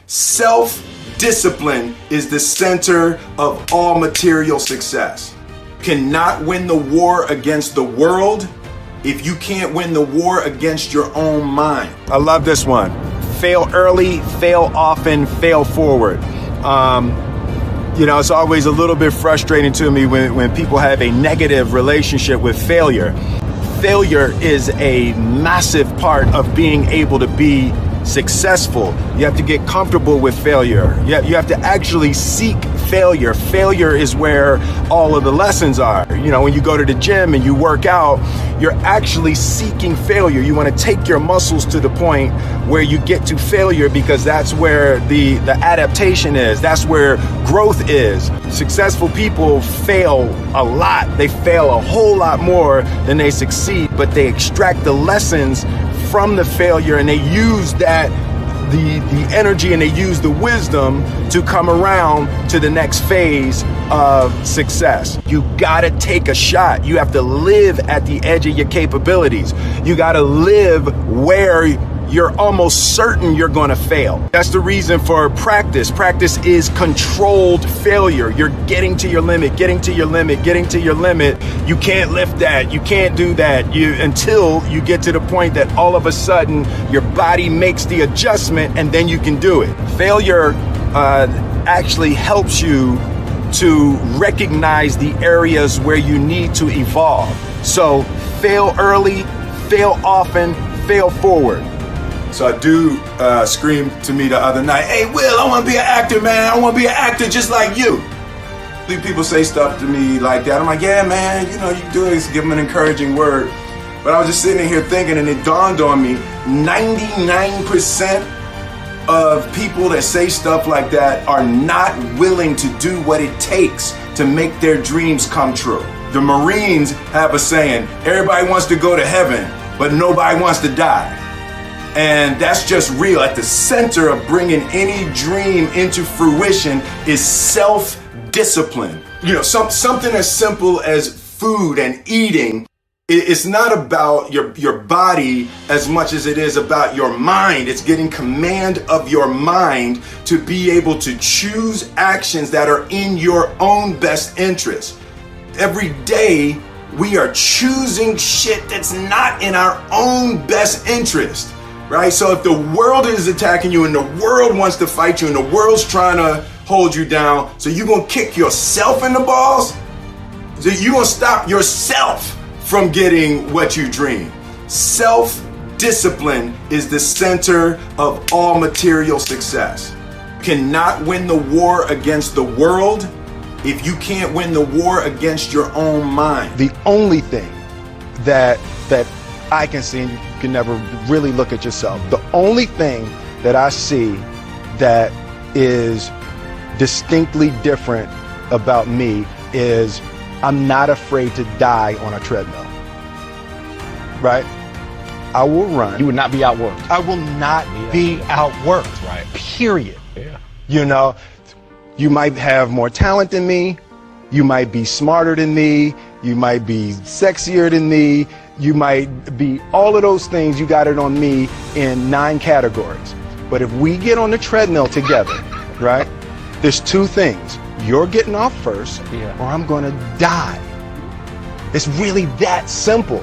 Self-discipline is the center of all material success. You cannot win the war against the world if you can't win the war against your own mind. I love this one. Fail early, fail often, fail forward. It's always a little bit frustrating to me when people have a negative relationship with failure. Failure is a massive part of being able to be successful. You have to get comfortable with failure. You have to actually seek failure. Failure is where all of the lessons are. When you go to the gym and you work out, you're actually seeking failure. You want to take your muscles to the point where you get to failure, because that's where the adaptation is. That's where growth is. Successful people fail a lot. They fail a whole lot more than they succeed, but they extract the lessons from the failure, and they use that the energy, and they use the wisdom to come around to the next phase of success. You gotta take a shot. You have to live at the edge of your capabilities. You gotta live where you're almost certain you're gonna fail. That's the reason for practice. Practice is controlled failure. You're getting to your limit, getting to your limit, getting to your limit. You can't lift that, you can't do that, until you get to the point that all of a sudden your body makes the adjustment, and then you can do it. Failure actually helps you to recognize the areas where you need to evolve. So fail early, fail often, fail forward. So a dude screamed to me the other night, "Hey, Will, I want to be an actor, man. I want to be an actor just like you." People say stuff to me like that. I'm like, "Yeah, man, you can do it." Give them an encouraging word. But I was just sitting here thinking, and it dawned on me, 99% of people that say stuff like that are not willing to do what it takes to make their dreams come true. The Marines have a saying, everybody wants to go to heaven, but nobody wants to die. And that's just real. At the center of bringing any dream into fruition is self-discipline. Something as simple as food and eating. It's not about your body as much as it is about your mind. It's getting command of your mind to be able to choose actions that are in your own best interest. Every day, we are choosing shit that's not in our own best interest. Right? So if the world is attacking you, and the world wants to fight you, and the world's trying to hold you down, so you're going to kick yourself in the balls? So you're going to stop yourself from getting what you dream. Self-discipline is the center of all material success. You cannot win the war against the world if you can't win the war against your own mind. The only thing that I can see, and you can never really look at yourself, the only thing that I see that is distinctly different about me is I'm not afraid to die on a treadmill. Right? I will run. You would not be outworked. I will not be outworked. Right. Period. Yeah. You might have more talent than me. You might be smarter than me. You might be sexier than me. You might be all of those things. You got it on me in 9 categories. But if we get on the treadmill together, right, there's 2 things. You're getting off first, or I'm going to die. It's really that simple,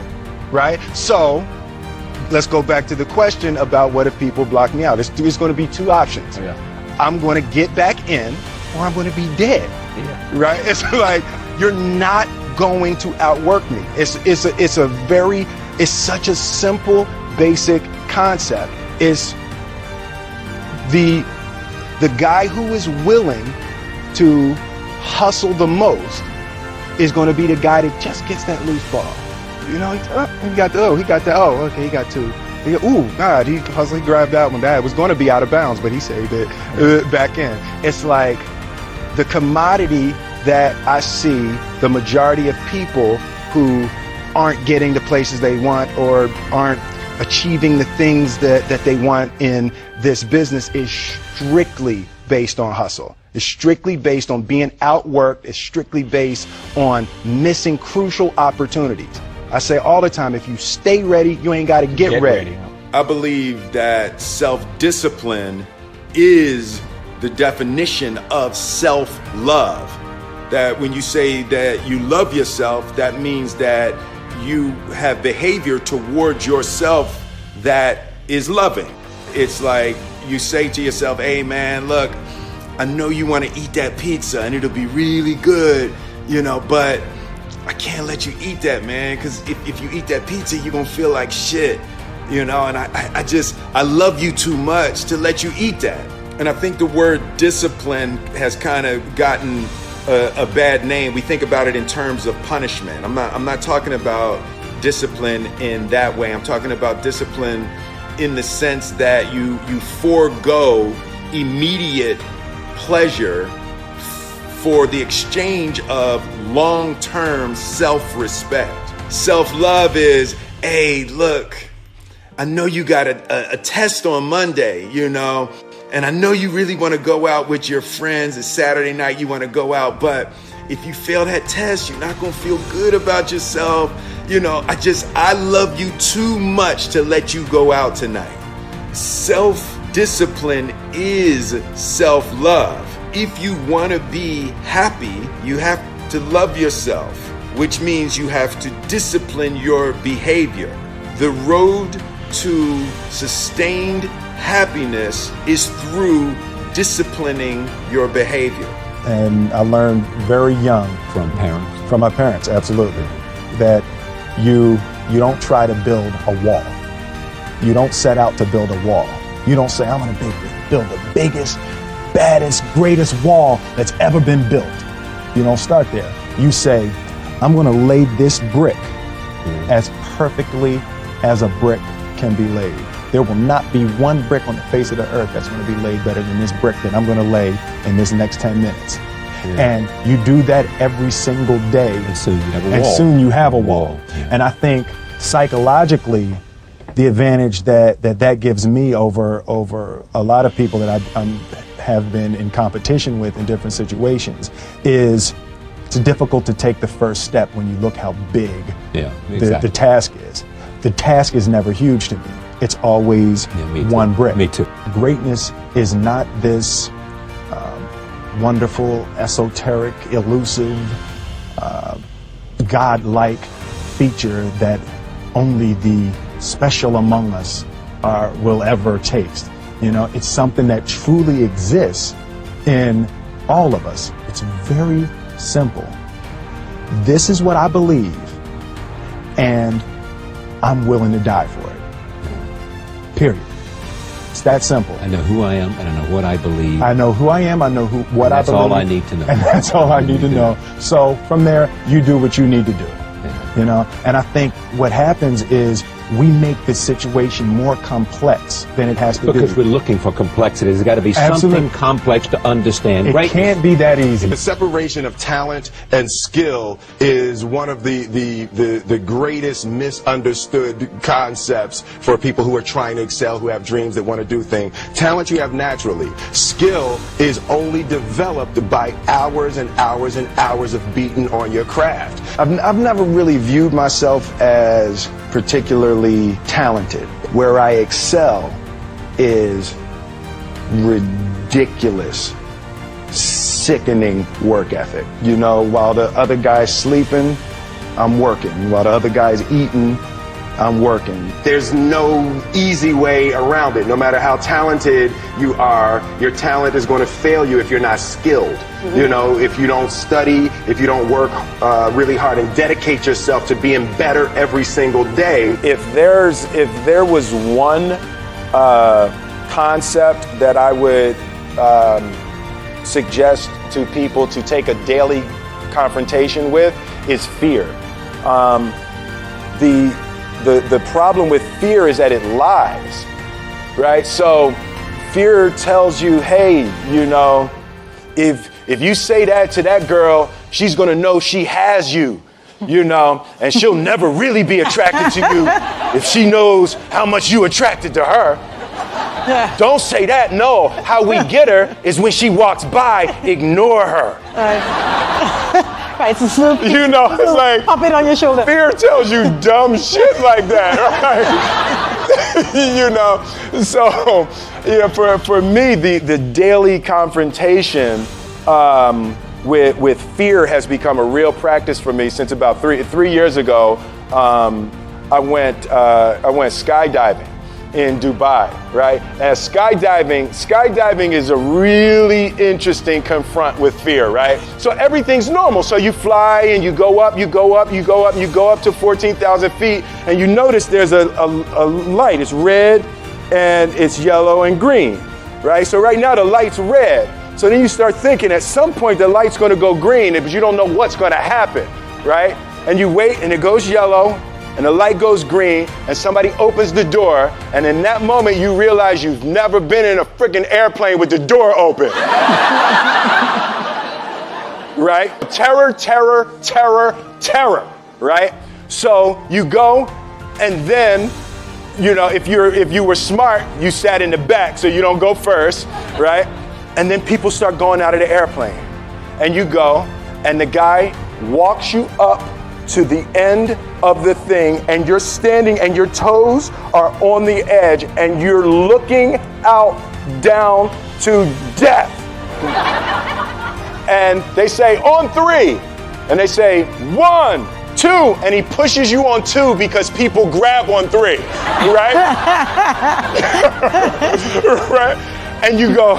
right? So let's go back to the question about what if people block me out. It's going to be 2 options. Yeah. I'm going to get back in, or I'm going to be dead, right? It's like, you're not going to outwork me. It's such a simple, basic concept. It's the guy who is willing to hustle the most is going to be the guy that just gets that loose ball. He got 2. Ooh, God, he grabbed that one. That was going to be out of bounds, but he saved it back in. It's like the commodity that I see the majority of people who aren't getting the places they want or aren't achieving the things that they want in this business is strictly based on hustle. It's strictly based on being outworked. It's strictly based on missing crucial opportunities. I say all the time, if you stay ready, you ain't got to get ready. I believe that self-discipline is the definition of self-love. That when you say that you love yourself, that means that you have behavior towards yourself that is loving. It's like you say to yourself, hey man, look, I know you want to eat that pizza and it'll be really good, but I can't let you eat that, man, because if you eat that pizza, you're going to feel like shit, and I love you too much to let you eat that. And I think the word discipline has kind of gotten a bad name. We think about it in terms of punishment. I'm not talking about discipline in that way. I'm talking about discipline in the sense that you forego immediate pleasure for the exchange of long-term self-respect. Self-love is, hey, look, I know you got a test on Monday, and I know you really want to go out with your friends. It's Saturday night, you want to go out, but if you fail that test, you're not going to feel good about yourself. I love you too much to let you go out tonight. Self-discipline is self-love. If you want to be happy, you have to love yourself, which means you have to discipline your behavior. The road to sustained happiness is through disciplining your behavior. And I learned very young from parents. From my parents, absolutely, that you don't try to build a wall. You don't set out to build a wall. You don't say, I'm going to build the biggest, baddest, greatest wall that's ever been built. You don't start there. You say, I'm going to lay this brick as perfectly as a brick can be laid. There will not be one brick on the face of the earth that's going to be laid better than this brick that I'm going to lay in this next 10 minutes. And you do that every single day. And soon you have a wall. Yeah. And I think psychologically, the advantage that gives me over a lot of people that I have been in competition with in different situations is it's difficult to take the first step when you look how big the task is. The task is never huge to me. It's always one brick. Me too. Greatness is not this wonderful, esoteric, elusive, God-like feature that only the special among us will ever taste. It's something that truly exists in all of us. It's very simple. This is what I believe, and I'm willing to die for it. Period. It's that simple. I know who I am and I know what I believe. I know who I am, I know what I believe. That's all I need to know. And that's all I need to know. So from there, you do what you need to do. And I think what happens is we make the situation more complex than it has to be. Because we're looking for complexity. There's got to be something complex to understand. It can't be that easy. The separation of talent and skill is one of the greatest misunderstood concepts for people who are trying to excel, who have dreams, that want to do things. Talent you have naturally. Skill is only developed by hours and hours and hours of beating on your craft. I've never really viewed myself as particularly talented. Where I excel is ridiculous, sickening work ethic. While the other guy's sleeping, I'm working. While the other guy's eating, I'm working. There's no easy way around it. No matter how talented you are, your talent is going to fail you if you're not skilled. If you don't study, if you don't work really hard and dedicate yourself to being better every single day. If there was one concept that I would suggest to people to take a daily confrontation with, is fear. The problem with fear is that it lies, right? So fear tells you, hey, if you say that to that girl, she's gonna know she has you, and she'll never really be attracted to you if she knows how much you attracted to her. Don't say that. No, how we get her is when she walks by, ignore her. Right, so Snoop, it's like pop it on your shoulder. Fear tells you dumb shit like that, right? You know, so for me, the daily confrontation with fear has become a real practice for me since about three years ago. I went skydiving in Dubai, right? And skydiving is a really interesting confront with fear, right? So everything's normal. So you fly and you go up to 14,000 feet, and you notice there's a light. It's red and it's yellow and green, right? So right now the light's red. So then you start thinking at some point the light's gonna go green, but you don't know what's gonna happen, right? And you wait and it goes yellow, and the light goes green, and somebody opens the door, and in that moment you realize you've never been in a freaking airplane with the door open. Right? Terror, right? So you go, and then, you know, if you were smart, you sat in the back so you don't go first, right? And then people start going out of the airplane, and you go, and the guy walks you up to the end of the thing, and you're standing and your toes are on the edge and you're looking out down to death. And they say, on 3. And they say, 1, 2. And he pushes you on 2 because people grab on 3, right? Right? And you go,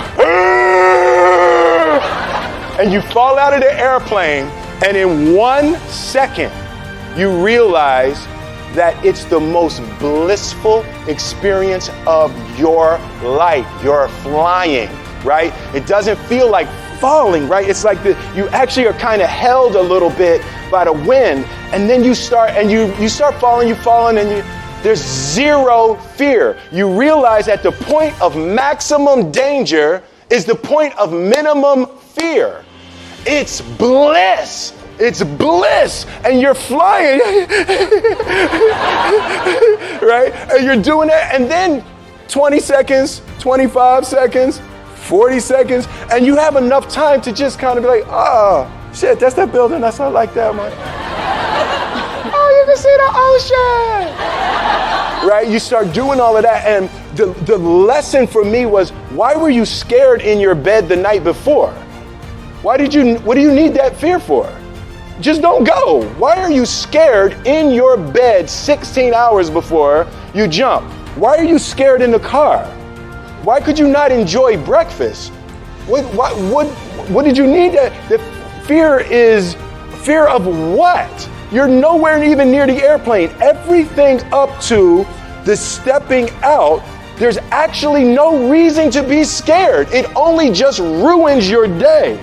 and you fall out of the airplane. And in 1 second, you realize that it's the most blissful experience of your life. You're flying, right? It doesn't feel like falling, right? It's like you actually are kind of held a little bit by the wind, and then you start falling, and there's zero fear. You realize at the point of maximum danger is the point of minimum fear. It's bliss. It's bliss. And you're flying. Right? And you're doing that. And then 20 seconds, 25 seconds, 40 seconds. And you have enough time to just kind of be like, oh, shit, that's that building. That's not like that, man. Oh, you can see the ocean. Right? You start doing all of that. And the lesson for me was, why were you scared in your bed the night before? What do you need that fear for? Just don't go. Why are you scared in your bed 16 hours before you jump? Why are you scared in the car? Why could you not enjoy breakfast? What did you need that? The fear is fear of what? You're nowhere even near the airplane. Everything up to the stepping out, there's actually no reason to be scared. It only just ruins your day.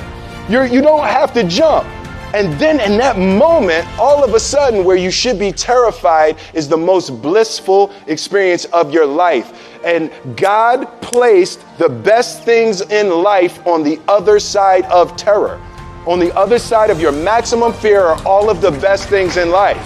You don't have to jump. And then in that moment, all of a sudden, where you should be terrified is the most blissful experience of your life. And God placed the best things in life on the other side of terror. On the other side of your maximum fear are all of the best things in life.